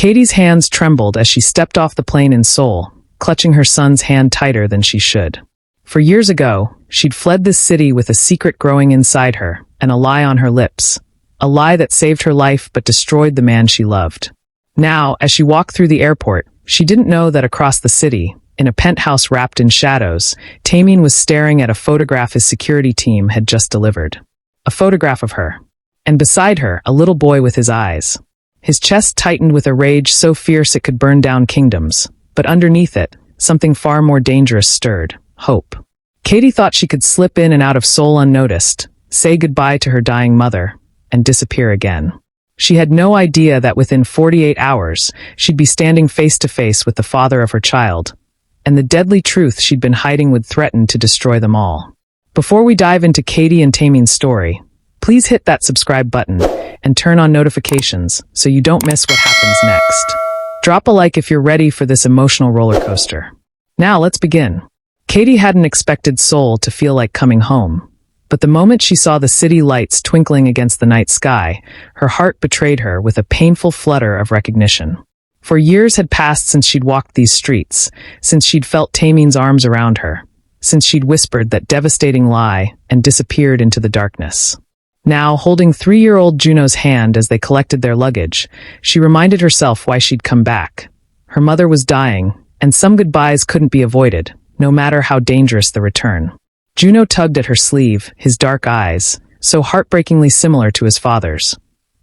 Katie's hands trembled as she stepped off the plane in Seoul, clutching her son's hand tighter than she should. For years ago, she'd fled this city with a secret growing inside her and a lie on her lips, a lie that saved her life but destroyed the man she loved. Now, as she walked through the airport, she didn't know that across the city, in a penthouse wrapped in shadows, Tamine was staring at a photograph his security team had just delivered. A photograph of her. And beside her, a little boy with his eyes. His chest tightened with a rage so fierce it could burn down kingdoms, but underneath it, something far more dangerous stirred: hope. Katie thought she could slip in and out of Seoul unnoticed, say goodbye to her dying mother, and disappear again. She had no idea that within 48 hours, she'd be standing face to face with the father of her child, and the deadly truth she'd been hiding would threaten to destroy them all. Before we dive into Katie and Tamine's story, please hit that subscribe button and turn on notifications so you don't miss what happens next. Drop a like if you're ready for this emotional roller coaster. Now let's begin. Katie hadn't expected Seoul to feel like coming home, but the moment she saw the city lights twinkling against the night sky, her heart betrayed her with a painful flutter of recognition. For years had passed since she'd walked these streets, since she'd felt Tamine's arms around her, since she'd whispered that devastating lie and disappeared into the darkness. Now, holding 3-year-old Juno's hand as they collected their luggage, she reminded herself why she'd come back. Her mother was dying, and some goodbyes couldn't be avoided, no matter how dangerous the return. Juno tugged at her sleeve, his dark eyes, so heartbreakingly similar to his father's,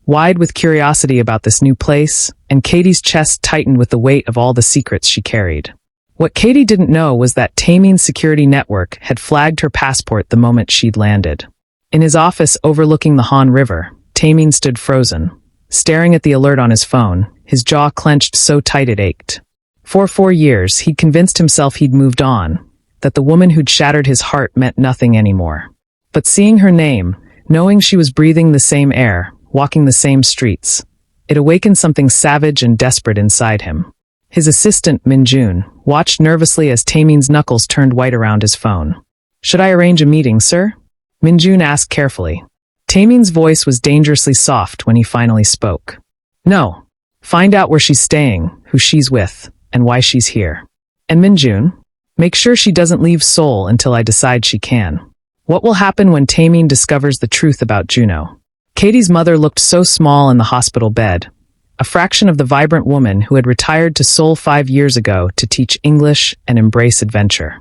wide with curiosity about this new place, and Katie's chest tightened with the weight of all the secrets she carried. What Katie didn't know was that Tamine's security network had flagged her passport the moment she'd landed. In his office overlooking the Han River, Tamine stood frozen, staring at the alert on his phone, his jaw clenched so tight it ached. For 4 years, he'd convinced himself he'd moved on, that the woman who'd shattered his heart meant nothing anymore. But seeing her name, knowing she was breathing the same air, walking the same streets, it awakened something savage and desperate inside him. His assistant, Minjun, watched nervously as Tamine's knuckles turned white around his phone. "Should I arrange a meeting, sir?" Minjun asked carefully. Tamine's voice was dangerously soft when he finally spoke. "No. Find out where she's staying, who she's with, and why she's here. And Minjun, make sure she doesn't leave Seoul until I decide she can. What will happen when Tamine discovers the truth about Juno?" Katie's mother looked so small in the hospital bed, a fraction of the vibrant woman who had retired to Seoul 5 years ago to teach English and embrace adventure.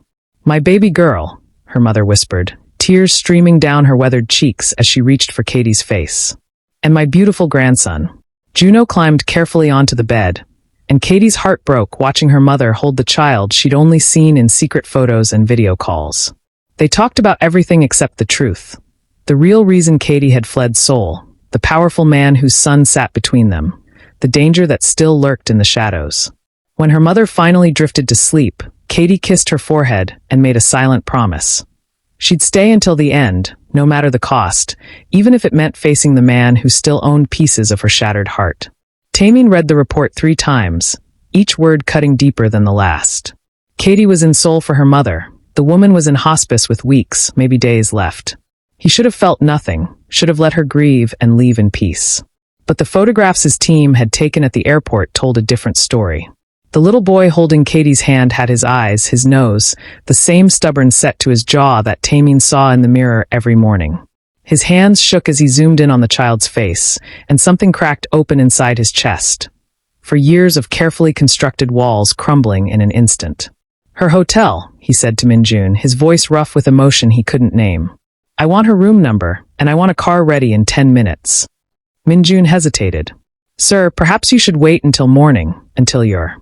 "My baby girl," her mother whispered, tears streaming down her weathered cheeks as she reached for Katie's face. "And my beautiful grandson." Juno climbed carefully onto the bed, and Katie's heart broke watching her mother hold the child she'd only seen in secret photos and video calls. They talked about everything except the truth. The real reason Katie had fled Seoul, the powerful man whose son sat between them, the danger that still lurked in the shadows. When her mother finally drifted to sleep, Katie kissed her forehead and made a silent promise. She'd stay until the end, no matter the cost, even if it meant facing the man who still owned pieces of her shattered heart. Tamine read the report 3 times, each word cutting deeper than the last. Katie was in Seoul for her mother. The woman was in hospice with weeks, maybe days left. He should have felt nothing, should have let her grieve and leave in peace. But the photographs his team had taken at the airport told a different story. The little boy holding Katie's hand had his eyes, his nose, the same stubborn set to his jaw that Tamine saw in the mirror every morning. His hands shook as he zoomed in on the child's face, and something cracked open inside his chest. For years of carefully constructed walls crumbling in an instant. "Her hotel," he said to Minjun, his voice rough with emotion he couldn't name. "I want her room number, and I want a car ready in 10 minutes. Minjun hesitated. "Sir, perhaps you should wait until morning, until you're—"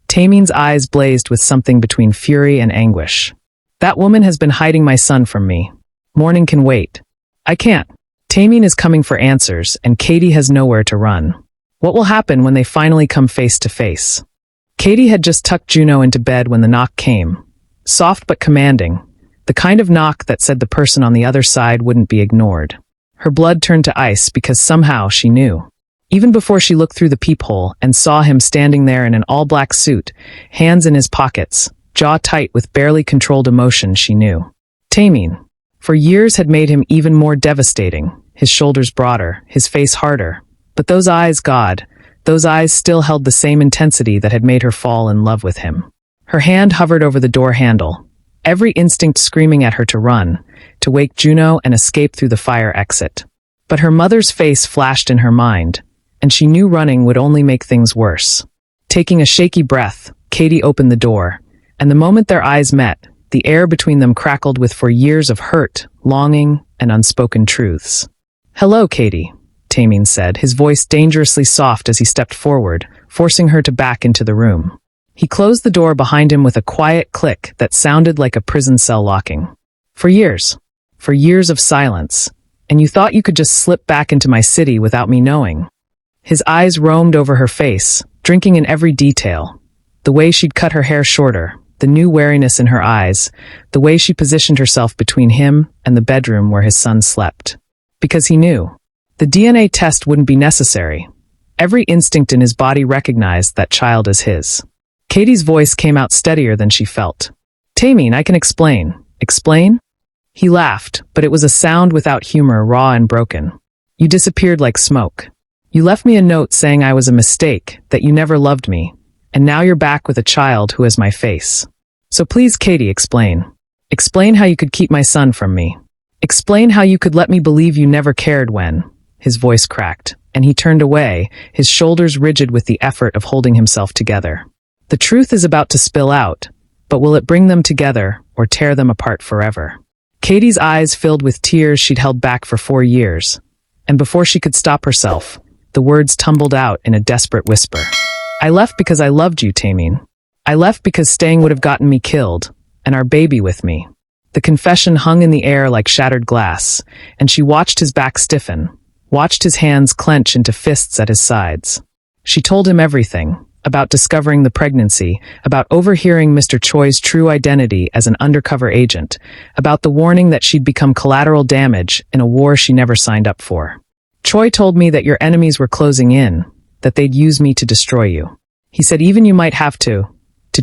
Tamine's eyes blazed with something between fury and anguish. "That woman has been hiding my son from me. Morning can wait. I can't. Tamine is coming for answers, and Katie has nowhere to run. What will happen when they finally come face to face?" Katie had just tucked Juno into bed when the knock came. Soft but commanding, the kind of knock that said the person on the other side wouldn't be ignored. Her blood turned to ice because somehow she knew. Even before she looked through the peephole and saw him standing there in an all-black suit, hands in his pockets, jaw tight with barely controlled emotion, she knew. Tamine, for years, had made him even more devastating, his shoulders broader, his face harder. But those eyes, God, Those eyes still held the same intensity that had made her fall in love with him. Her hand hovered over the door handle, every instinct screaming at her to run, to wake Juno and escape through the fire exit. But her mother's face flashed in her mind, and she knew running would only make things worse. Taking a shaky breath, Katie opened the door, and the moment their eyes met, the air between them crackled with for years of hurt, longing, and unspoken truths. "Hello, Katie," Tamine said, his voice dangerously soft as he stepped forward, forcing her to back into the room. He closed the door behind him with a quiet click that sounded like a prison cell locking. For years of silence, and you thought you could just slip back into my city without me knowing." His eyes roamed over her face, drinking in every detail. The way she'd cut her hair shorter, the new wariness in her eyes, the way she positioned herself between him and the bedroom where his son slept. Because he knew. The DNA test wouldn't be necessary. Every instinct in his body recognized that child as his. Katie's voice came out steadier than she felt. "Tamine, I can explain." "Explain?" He laughed, but it was a sound without humor, raw and broken. "You disappeared like smoke. You left me a note saying I was a mistake, that you never loved me, and now you're back with a child who has my face. So please, Katie, explain. Explain how you could keep my son from me. Explain how you could let me believe you never cared when." His voice cracked, and he turned away, his shoulders rigid with the effort of holding himself together. The truth is about to spill out, but will it bring them together or tear them apart forever? Katie's eyes filled with tears she'd held back for 4 years, and before she could stop herself, the words tumbled out in a desperate whisper. "I left because I loved you, Tamine. I left because staying would have gotten me killed, and our baby with me." The confession hung in the air like shattered glass, and she watched his back stiffen, watched his hands clench into fists at his sides. She told him everything, about discovering the pregnancy, about overhearing Mr. Choi's true identity as an undercover agent, about the warning that she'd become collateral damage in a war she never signed up for. "Choi told me that your enemies were closing in, that they'd use me to destroy you. He said even you might have to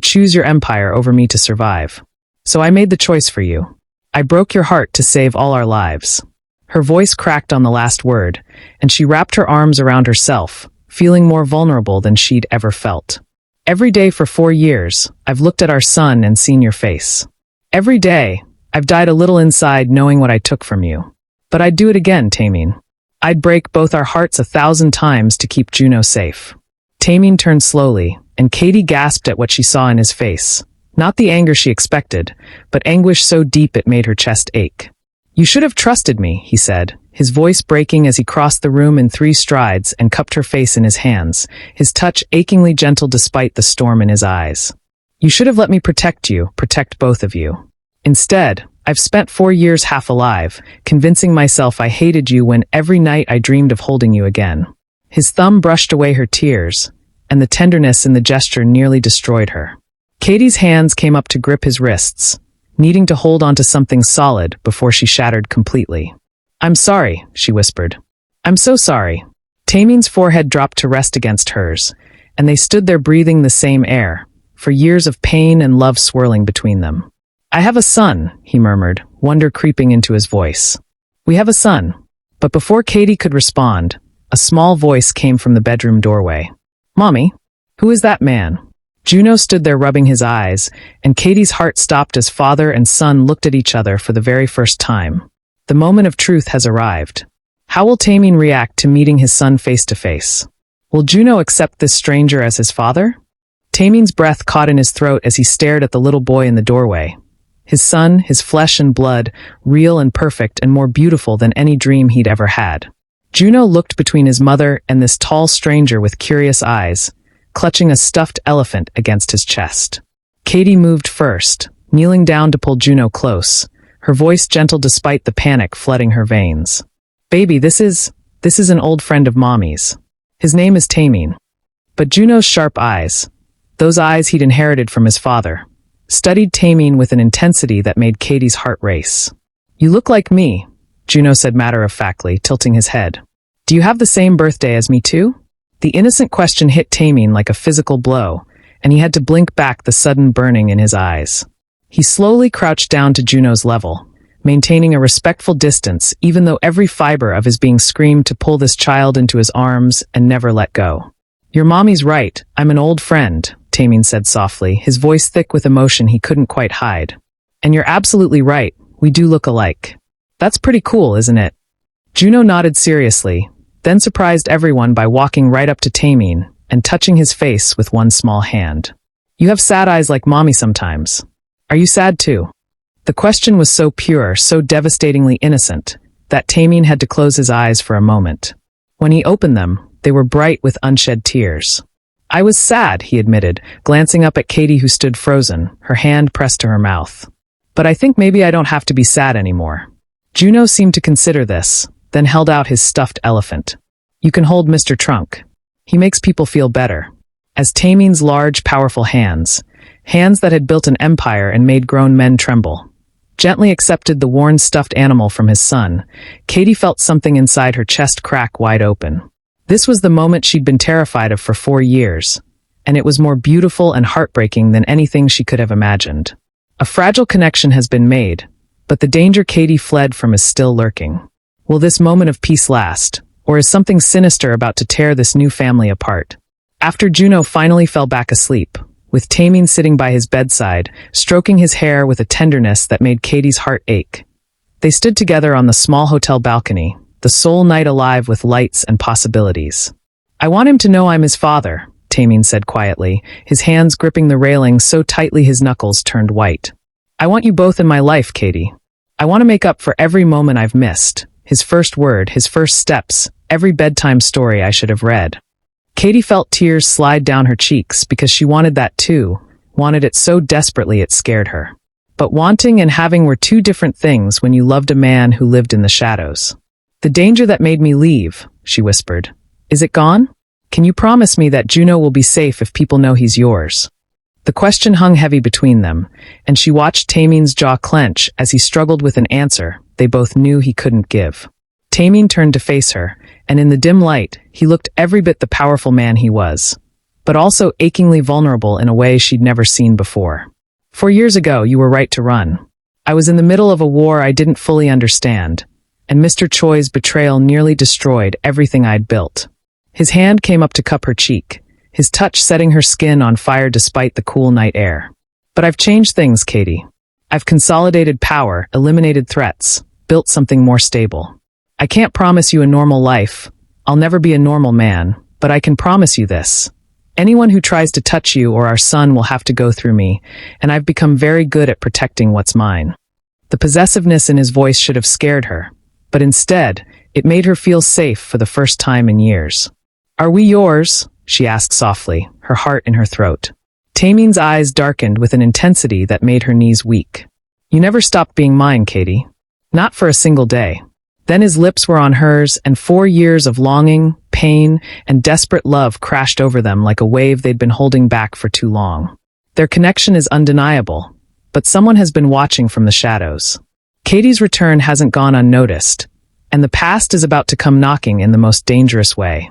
choose your empire over me to survive. So I made the choice for you. I broke your heart to save all our lives." Her voice cracked on the last word, and she wrapped her arms around herself, feeling more vulnerable than she'd ever felt. "Every day for 4 years, I've looked at our son and seen your face. Every day, I've died a little inside knowing what I took from you. But I'd do it again, Tamine. I'd break both our hearts 1,000 times to keep Juno safe." Tamine turned slowly, and Katie gasped at what she saw in his face. Not the anger she expected, but anguish so deep it made her chest ache. "You should have trusted me," he said, his voice breaking as he crossed the room in 3 strides and cupped her face in his hands, his touch achingly gentle despite the storm in his eyes. "You should have let me protect you, protect both of you. Instead, I've spent 4 years half alive, convincing myself I hated you when every night I dreamed of holding you again." His thumb brushed away her tears, and the tenderness in the gesture nearly destroyed her. Katie's hands came up to grip his wrists, needing to hold onto something solid before she shattered completely. "I'm sorry," she whispered. "I'm so sorry." Tamine's forehead dropped to rest against hers, and they stood there breathing the same air, for years of pain and love swirling between them. "I have a son," he murmured, wonder creeping into his voice. "We have a son." But before Katie could respond, a small voice came from the bedroom doorway. "Mommy, who is that man?" Juno stood there rubbing his eyes, and Katie's heart stopped as father and son looked at each other for the very first time. The moment of truth has arrived. How will Tamine react to meeting his son face to face? Will Juno accept this stranger as his father? Tamine's breath caught in his throat as he stared at the little boy in the doorway. His son, his flesh and blood, real and perfect and more beautiful than any dream he'd ever had. Juno looked between his mother and this tall stranger with curious eyes, clutching a stuffed elephant against his chest. Katie moved first, kneeling down to pull Juno close, her voice gentle despite the panic flooding her veins. "Baby, this is an old friend of Mommy's. His name is Tamine." But Juno's sharp eyes, those eyes he'd inherited from his father, studied Tamine with an intensity that made Katie's heart race. "You look like me," Juno said matter-of-factly, tilting his head. "Do you have the same birthday as me too?" The innocent question hit Tamine like a physical blow, and he had to blink back the sudden burning in his eyes. He slowly crouched down to Juno's level, maintaining a respectful distance even though every fiber of his being screamed to pull this child into his arms and never let go. Your mommy's right, I'm an old friend, Tamine said softly, his voice thick with emotion he couldn't quite hide. And you're absolutely right, we do look alike. That's pretty cool, isn't it? Juno nodded seriously, then surprised everyone by walking right up to Tamine and touching his face with one small hand. You have sad eyes like mommy sometimes. Are you sad too? The question was so pure, so devastatingly innocent, that Tamine had to close his eyes for a moment. When he opened them, they were bright with unshed tears. I was sad, he admitted, glancing up at Katie who stood frozen, her hand pressed to her mouth. But I think maybe I don't have to be sad anymore. Juno seemed to consider this, then held out his stuffed elephant. You can hold Mr. Trunk. He makes people feel better. As Tamine's large, powerful hands that had built an empire and made grown men tremble, gently accepted the worn stuffed animal from his son, Katie felt something inside her chest crack wide open. This was the moment she'd been terrified of for 4 years, and it was more beautiful and heartbreaking than anything she could have imagined. A fragile connection has been made, but the danger Katie fled from is still lurking. Will this moment of peace last, or is something sinister about to tear this new family apart? After Juno finally fell back asleep, with Tamine sitting by his bedside, stroking his hair with a tenderness that made Katie's heart ache, they stood together on the small hotel balcony, the Seoul night alive with lights and possibilities. I want him to know I'm his father, Tamine said quietly, his hands gripping the railing so tightly his knuckles turned white. I want you both in my life, Katie. I want to make up for every moment I've missed, his first word, his first steps, every bedtime story I should have read. Katie felt tears slide down her cheeks because she wanted that too, wanted it so desperately it scared her. But wanting and having were two different things when you loved a man who lived in the shadows. The danger that made me leave, she whispered. Is it gone? Can you promise me that Juno will be safe if people know he's yours? The question hung heavy between them, and she watched Tamine's jaw clench as he struggled with an answer they both knew he couldn't give. Tamine turned to face her, and in the dim light, he looked every bit the powerful man he was, but also achingly vulnerable in a way she'd never seen before. 4 years ago, you were right to run. I was in the middle of a war I didn't fully understand, and Mr. Choi's betrayal nearly destroyed everything I'd built. His hand came up to cup her cheek, his touch setting her skin on fire despite the cool night air. But I've changed things, Katie. I've consolidated power, eliminated threats, built something more stable. I can't promise you a normal life. I'll never be a normal man, but I can promise you this. Anyone who tries to touch you or our son will have to go through me, and I've become very good at protecting what's mine. The possessiveness in his voice should have scared her, but instead, it made her feel safe for the first time in years. Are we yours? She asked softly, her heart in her throat. Tamine's eyes darkened with an intensity that made her knees weak. You never stopped being mine, Katie. Not for a single day. Then his lips were on hers, and 4 years of longing, pain, and desperate love crashed over them like a wave they'd been holding back for too long. Their connection is undeniable, but someone has been watching from the shadows. Katie's return hasn't gone unnoticed, and the past is about to come knocking in the most dangerous way.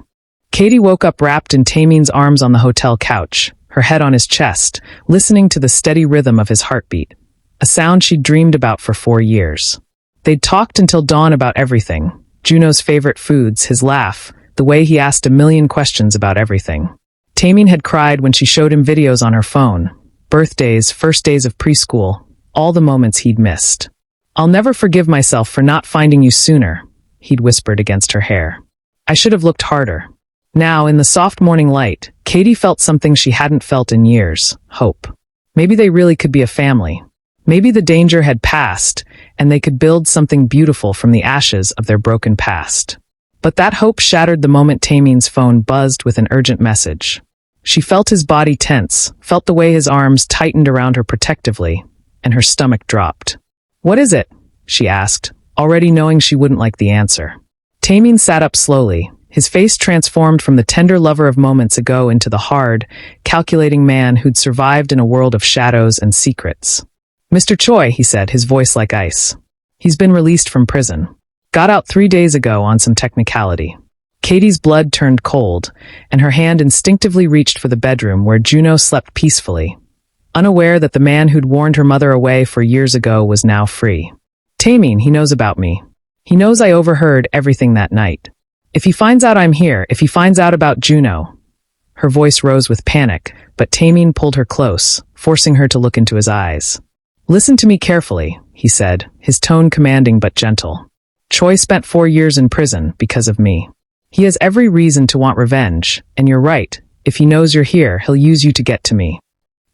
Katie woke up wrapped in Tamine's arms on the hotel couch, her head on his chest, listening to the steady rhythm of his heartbeat, a sound she'd dreamed about for 4 years. They'd talked until dawn about everything, Juno's favorite foods, his laugh, the way he asked a million questions about everything. Tamine had cried when she showed him videos on her phone, birthdays, first days of preschool, all the moments he'd missed. I'll never forgive myself for not finding you sooner, he'd whispered against her hair. I should have looked harder. Now, in the soft morning light, Katie felt something she hadn't felt in years, hope. Maybe they really could be a family. Maybe the danger had passed, and they could build something beautiful from the ashes of their broken past. But that hope shattered the moment Tamine's phone buzzed with an urgent message. She felt his body tense, felt the way his arms tightened around her protectively, and her stomach dropped. What is it? She asked, already knowing she wouldn't like the answer. Tamine sat up slowly, his face transformed from the tender lover of moments ago into the hard, calculating man who'd survived in a world of shadows and secrets. Mr. Choi, he said, his voice like ice. He's been released from prison. Got out 3 days ago on some technicality. Katie's blood turned cold, and her hand instinctively reached for the bedroom where Juno slept peacefully, unaware that the man who'd warned her mother away 4 years ago was now free. Tamine, he knows about me. He knows I overheard everything that night. If he finds out I'm here, if he finds out about Juno... Her voice rose with panic, but Tamine pulled her close, forcing her to look into his eyes. "Listen to me carefully," he said, his tone commanding but gentle. "Choi spent 4 years in prison because of me. He has every reason to want revenge, and you're right, if he knows you're here, he'll use you to get to me."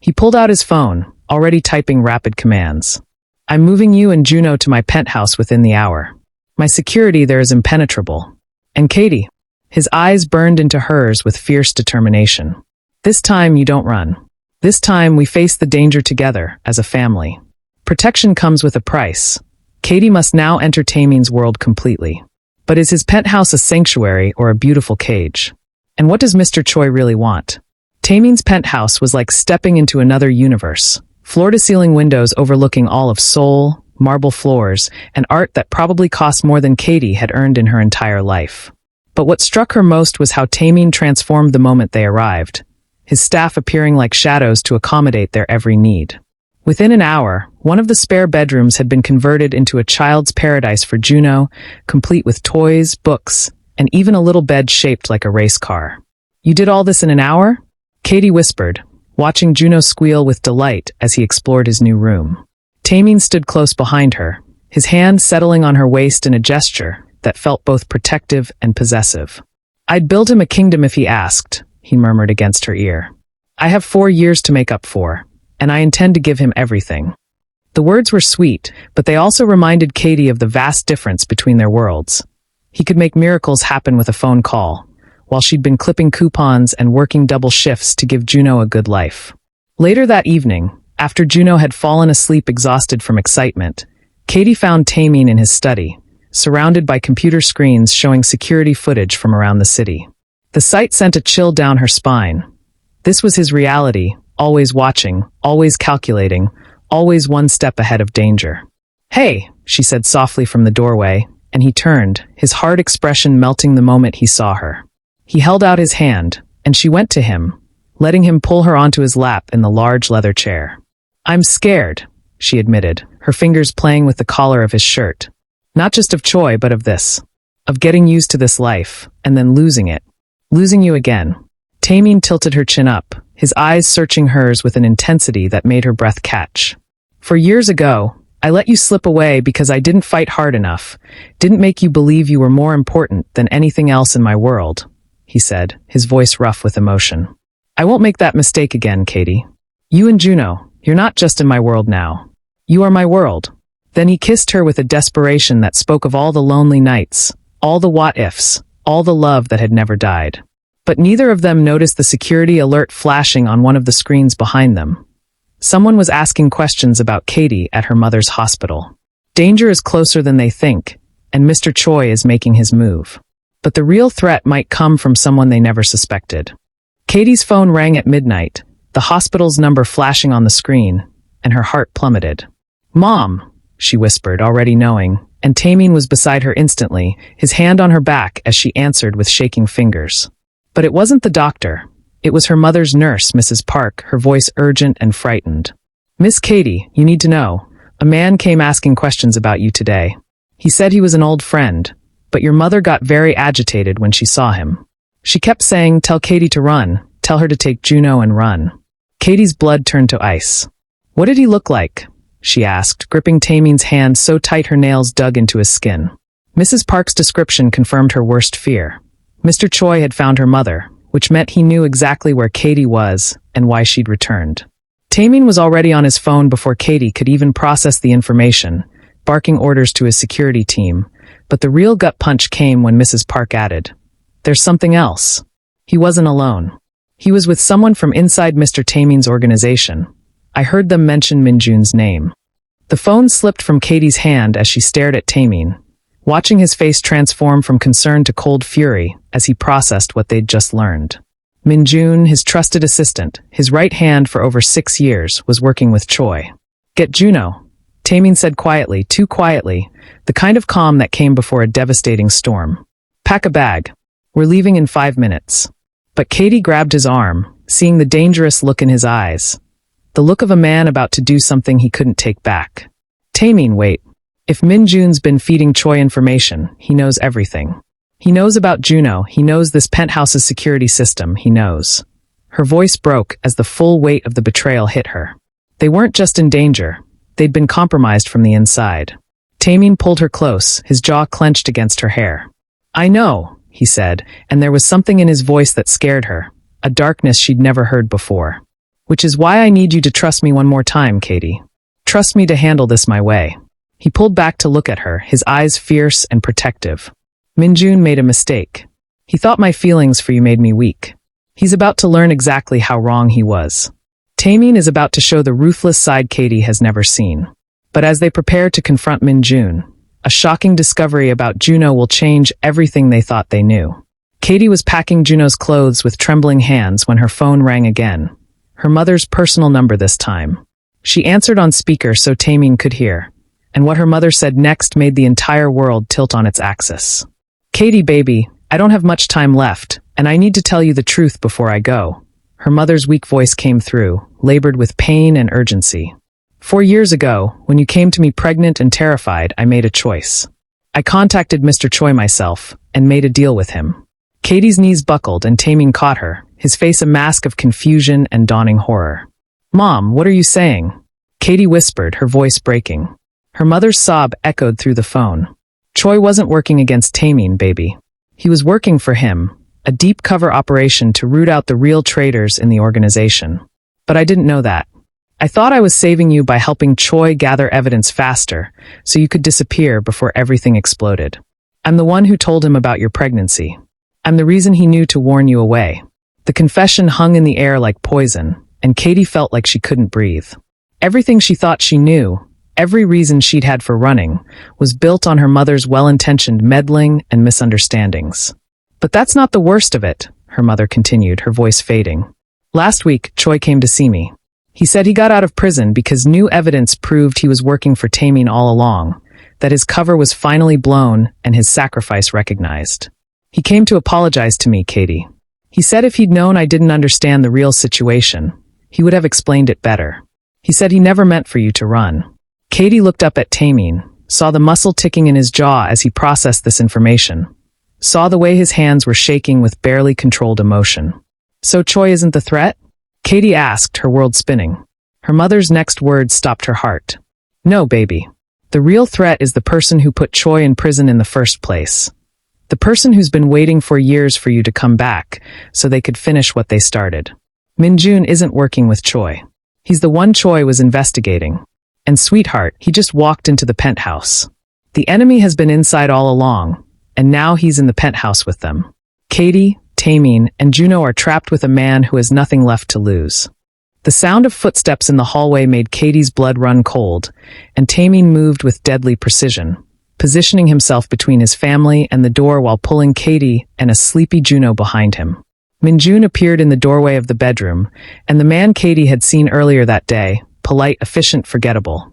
He pulled out his phone, already typing rapid commands. "I'm moving you and Juno to my penthouse within the hour. My security there is impenetrable. And Katie." His eyes burned into hers with fierce determination. "This time you don't run. This time we face the danger together, as a family. Protection comes with a price. Katie must now enter Tamine's world completely. But is his penthouse a sanctuary or a beautiful cage? And what does Mr. Choi really want?" Tamine's penthouse was like stepping into another universe. Floor-to-ceiling windows overlooking all of Seoul, marble floors, and art that probably cost more than Katie had earned in her entire life. But what struck her most was how Tamine transformed the moment they arrived, his staff appearing like shadows to accommodate their every need. Within an hour, one of the spare bedrooms had been converted into a child's paradise for Juno, complete with toys, books, and even a little bed shaped like a race car. "You did all this in an hour?" Katie whispered, watching Juno squeal with delight as he explored his new room. Tamine stood close behind her, his hand settling on her waist in a gesture that felt both protective and possessive. "I'd build him a kingdom if he asked," he murmured against her ear. "I have 4 years to make up for, and I intend to give him everything." The words were sweet, but they also reminded Katie of the vast difference between their worlds. He could make miracles happen with a phone call, while she'd been clipping coupons and working double shifts to give Juno a good life. Later that evening, after Juno had fallen asleep exhausted from excitement, Katie found Tamine in his study, surrounded by computer screens showing security footage from around the city. The sight sent a chill down her spine. This was his reality, always watching, always calculating, always one step ahead of danger. "Hey," she said softly from the doorway, and he turned, his hard expression melting the moment he saw her. He held out his hand, and she went to him, letting him pull her onto his lap in the large leather chair. "I'm scared," she admitted, her fingers playing with the collar of his shirt. "Not just of Choi, but of this. Of getting used to this life, and then losing it. Losing you again." Tamine tilted her chin up, his eyes searching hers with an intensity that made her breath catch. "For years ago, I let you slip away because I didn't fight hard enough, didn't make you believe you were more important than anything else in my world," he said, his voice rough with emotion. "I won't make that mistake again, Katie. You and Juno, you're not just in my world now. You are my world." Then he kissed her with a desperation that spoke of all the lonely nights, all the what-ifs, all the love that had never died. But neither of them noticed the security alert flashing on one of the screens behind them. Someone was asking questions about Katie at her mother's hospital. Danger is closer than they think, and Mr. Choi is making his move. But the real threat might come from someone they never suspected. Katie's phone rang at midnight, the hospital's number flashing on the screen, and her heart plummeted. "Mom," she whispered, already knowing, and Tamine was beside her instantly, his hand on her back as she answered with shaking fingers. But it wasn't the doctor. It was her mother's nurse, Mrs. Park, her voice urgent and frightened. "Miss Katie, you need to know. A man came asking questions about you today. He said he was an old friend, but your mother got very agitated when she saw him. She kept saying, 'Tell Katie to run, tell her to take Juno and run.'" Katie's blood turned to ice. "What did he look like?" she asked, gripping Tamine's hand so tight her nails dug into his skin. Mrs. Park's description confirmed her worst fear. Mr. Choi had found her mother, which meant he knew exactly where Katie was and why she'd returned. Tamine was already on his phone before Katie could even process the information, barking orders to his security team, but the real gut punch came when Mrs. Park added, "There's something else." He wasn't alone. He was with someone from inside Mr. Tamine's organization. I heard them mention Minjun's name. The phone slipped from Katie's hand as she stared at Tamine, watching his face transform from concern to cold fury as he processed what they'd just learned. Minjun, his trusted assistant, his right hand for over 6 years, was working with Choi. "Get Juno," Tamine said quietly, too quietly, the kind of calm that came before a devastating storm. "Pack a bag. We're leaving in 5 minutes." But Katie grabbed his arm, seeing the dangerous look in his eyes. The look of a man about to do something he couldn't take back. "Tamine, wait. If Minjun's been feeding Choi information, he knows everything. He knows about Juno, he knows this penthouse's security system, he knows." Her voice broke as the full weight of the betrayal hit her. They weren't just in danger. They'd been compromised from the inside. Tamine pulled her close, his jaw clenched against her hair. "I know," he said, and there was something in his voice that scared her, a darkness she'd never heard before. "Which is why I need you to trust me one more time, Katie. Trust me to handle this my way." He pulled back to look at her, his eyes fierce and protective. "Minjun made a mistake. He thought my feelings for you made me weak. He's about to learn exactly how wrong he was. Tamine is about to show the ruthless side Katie has never seen." But as they prepare to confront Minjun, a shocking discovery about Juno will change everything they thought they knew. Katie was packing Juno's clothes with trembling hands when her phone rang again. Her mother's personal number this time. She answered on speaker so Tamine could hear, and what her mother said next made the entire world tilt on its axis. "Katie, baby, I don't have much time left, and I need to tell you the truth before I go." Her mother's weak voice came through, labored with pain and urgency. "4 years ago, when you came to me pregnant and terrified, I made a choice. I contacted Mr. Choi myself and made a deal with him." Katie's knees buckled and Tamine caught her, his face a mask of confusion and dawning horror. "Mom, what are you saying?" Katie whispered, her voice breaking. Her mother's sob echoed through the phone. "Choi wasn't working against Tamine, baby. He was working for him, a deep cover operation to root out the real traitors in the organization. But I didn't know that. I thought I was saving you by helping Choi gather evidence faster, so you could disappear before everything exploded. I'm the one who told him about your pregnancy. I'm the reason he knew to warn you away." The confession hung in the air like poison, and Katie felt like she couldn't breathe. Everything she thought she knew, every reason she'd had for running, was built on her mother's well-intentioned meddling and misunderstandings. "But that's not the worst of it," her mother continued, her voice fading. "Last week, Choi came to see me. He said he got out of prison because new evidence proved he was working for Tamine all along, that his cover was finally blown and his sacrifice recognized. He came to apologize to me, Katie. He said if he'd known I didn't understand the real situation, he would have explained it better. He said he never meant for you to run." Katie looked up at Tamine, saw the muscle ticking in his jaw as he processed this information, saw the way his hands were shaking with barely controlled emotion. "So Choi isn't the threat?" Katie asked, her world spinning. Her mother's next words stopped her heart. "No, baby. The real threat is the person who put Choi in prison in the first place. The person who's been waiting for years for you to come back so they could finish what they started. Minjun isn't working with Choi. He's the one Choi was investigating. And sweetheart, he just walked into the penthouse. The enemy has been inside all along, and now he's in the penthouse with them. Katie, Tamine, and Juno are trapped with a man who has nothing left to lose." The sound of footsteps in the hallway made Katie's blood run cold, and Tamine moved with deadly precision, positioning himself between his family and the door while pulling Katie and a sleepy Juno behind him. Minjun appeared in the doorway of the bedroom, and the man Katie had seen earlier that day, polite, efficient, forgettable,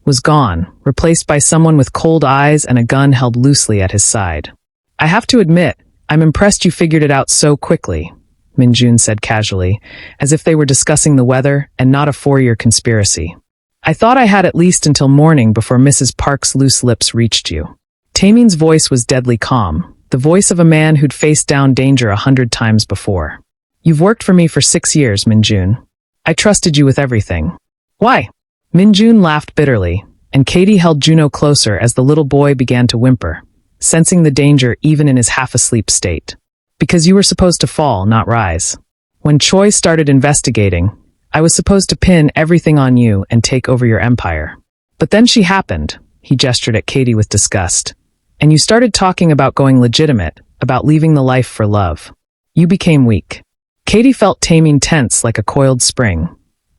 was gone, replaced by someone with cold eyes and a gun held loosely at his side. "I have to admit, I'm impressed you figured it out so quickly," Minjun said casually, as if they were discussing the weather and not a 4-year conspiracy. "I thought I had at least until morning before Mrs. Park's loose lips reached you." Tamine's voice was deadly calm, the voice of a man who'd faced down danger 100 times before. "You've worked for me for 6 years, Minjun. I trusted you with everything." "Why?" Minjun laughed bitterly, and Katie held Juno closer as the little boy began to whimper, sensing the danger even in his half-asleep state. "Because you were supposed to fall, not rise. When Choi started investigating, I was supposed to pin everything on you and take over your empire. But then she happened," he gestured at Katie with disgust, "and you started talking about going legitimate, about leaving the life for love. You became weak." Katie felt Tamine tense like a coiled spring,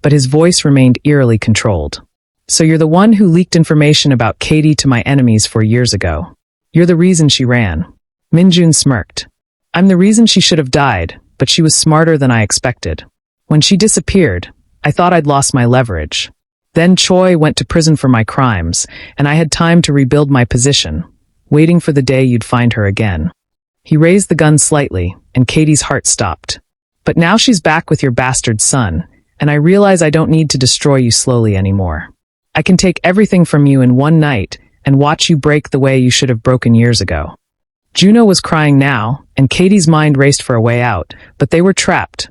but his voice remained eerily controlled. "So you're the one who leaked information about Katie to my enemies 4 years ago. You're the reason she ran." Minjun smirked. "I'm the reason she should have died, but she was smarter than I expected. When she disappeared, I thought I'd lost my leverage. Then Choi went to prison for my crimes, and I had time to rebuild my position, waiting for the day you'd find her again." He raised the gun slightly, and Katie's heart stopped. "But now she's back with your bastard son, and I realize I don't need to destroy you slowly anymore. I can take everything from you in one night and watch you break the way you should have broken years ago." Juno was crying now, and Katie's mind raced for a way out, but they were trapped.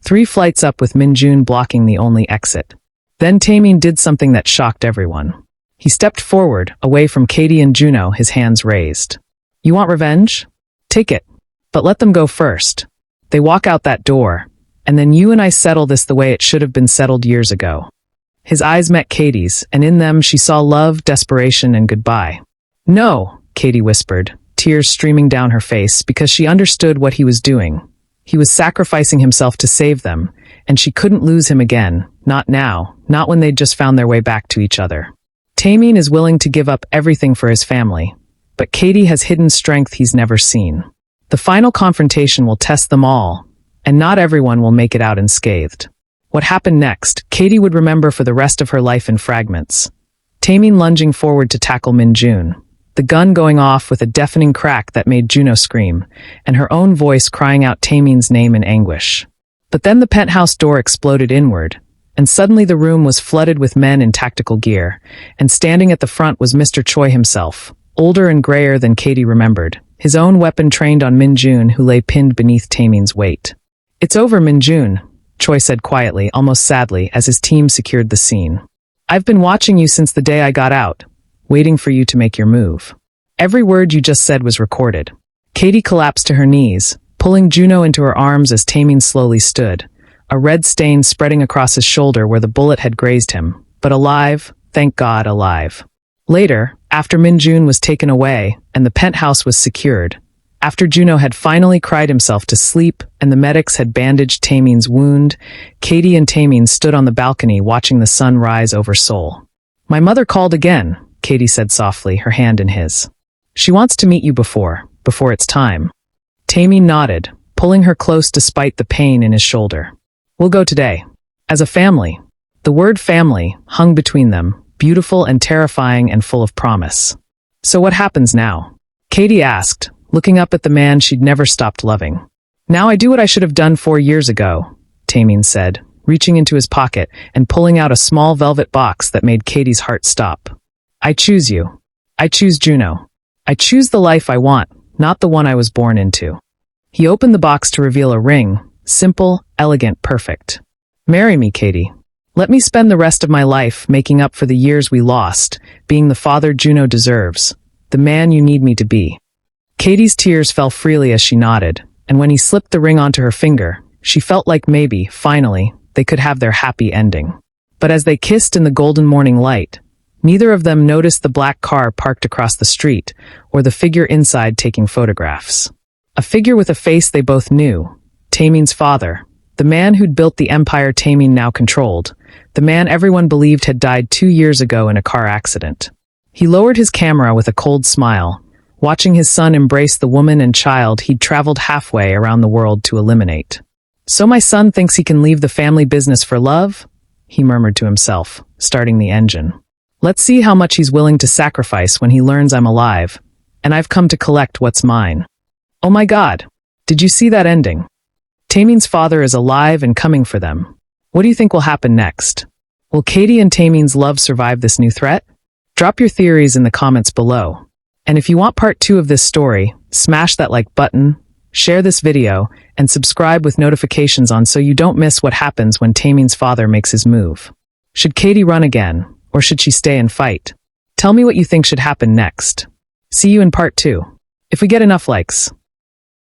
3 flights up with Minjun blocking the only exit. Then Tamine did something that shocked everyone. He stepped forward, away from Katie and Juno, his hands raised. You want revenge? Take it. But let them go first. They walk out that door, and then you and I settle this the way it should have been settled years ago. His eyes met Katie's, and in them she saw love, desperation, and goodbye. No, Katie whispered, tears streaming down her face because she understood what he was doing. He was sacrificing himself to save them, and she couldn't lose him again, not now, not when they'd just found their way back to each other. Tamine is willing to give up everything for his family, but Katie has hidden strength he's never seen. The final confrontation will test them all, and not everyone will make it out unscathed. What happened next, Katie would remember for the rest of her life in fragments. Tamine lunging forward to tackle Minjun, the gun going off with a deafening crack that made Juno scream, and her own voice crying out Tamine's name in anguish. But then the penthouse door exploded inward, and suddenly the room was flooded with men in tactical gear, and standing at the front was Mr. Choi himself, older and grayer than Katie remembered, his own weapon trained on Minjun, who lay pinned beneath Tamine's weight. It's over, Minjun, Choi said quietly, almost sadly, as his team secured the scene. I've been watching you since the day I got out, waiting for you to make your move. Every word you just said was recorded. Katie collapsed to her knees, pulling Juno into her arms as Tamine slowly stood, a red stain spreading across his shoulder where the bullet had grazed him, but alive, thank God, alive. Later, after Minjun was taken away and the penthouse was secured, after Juno had finally cried himself to sleep and the medics had bandaged Tamine's wound, Katie and Tamine stood on the balcony watching the sun rise over Seoul. My mother called again, Katie said softly, her hand in his. She wants to meet you before it's time. Tamine nodded, pulling her close despite the pain in his shoulder. We'll go today. As a family. The word family hung between them, beautiful and terrifying and full of promise. So what happens now? Katie asked, looking up at the man she'd never stopped loving. Now I do what I should have done 4 years ago, Tamine said, reaching into his pocket and pulling out a small velvet box that made Katie's heart stop. I choose you. I choose Juno. I choose the life I want, not the one I was born into. He opened the box to reveal a ring, simple, elegant, perfect. Marry me, Katie. Let me spend the rest of my life making up for the years we lost, being the father Juno deserves, the man you need me to be. Katie's tears fell freely as she nodded, and when he slipped the ring onto her finger, she felt like maybe, finally, they could have their happy ending. But as they kissed in the golden morning light, neither of them noticed the black car parked across the street, or the figure inside taking photographs. A figure with a face they both knew, Tamine's father, the man who'd built the empire Tamine now controlled, the man everyone believed had died 2 years ago in a car accident. He lowered his camera with a cold smile, watching his son embrace the woman and child he'd traveled halfway around the world to eliminate. So my son thinks he can leave the family business for love? He murmured to himself, starting the engine. Let's see how much he's willing to sacrifice when he learns I'm alive, and I've come to collect what's mine. Oh my God! Did you see that ending? Tamine's father is alive and coming for them. What do you think will happen next? Will Katie and Tamine's love survive this new threat? Drop your theories in the comments below. And if you want part 2 of this story, smash that like button, share this video, and subscribe with notifications on so you don't miss what happens when Tamine's father makes his move. Should Katie run again, or should she stay and fight? Tell me what you think should happen next. See you in part 2. If we get enough likes.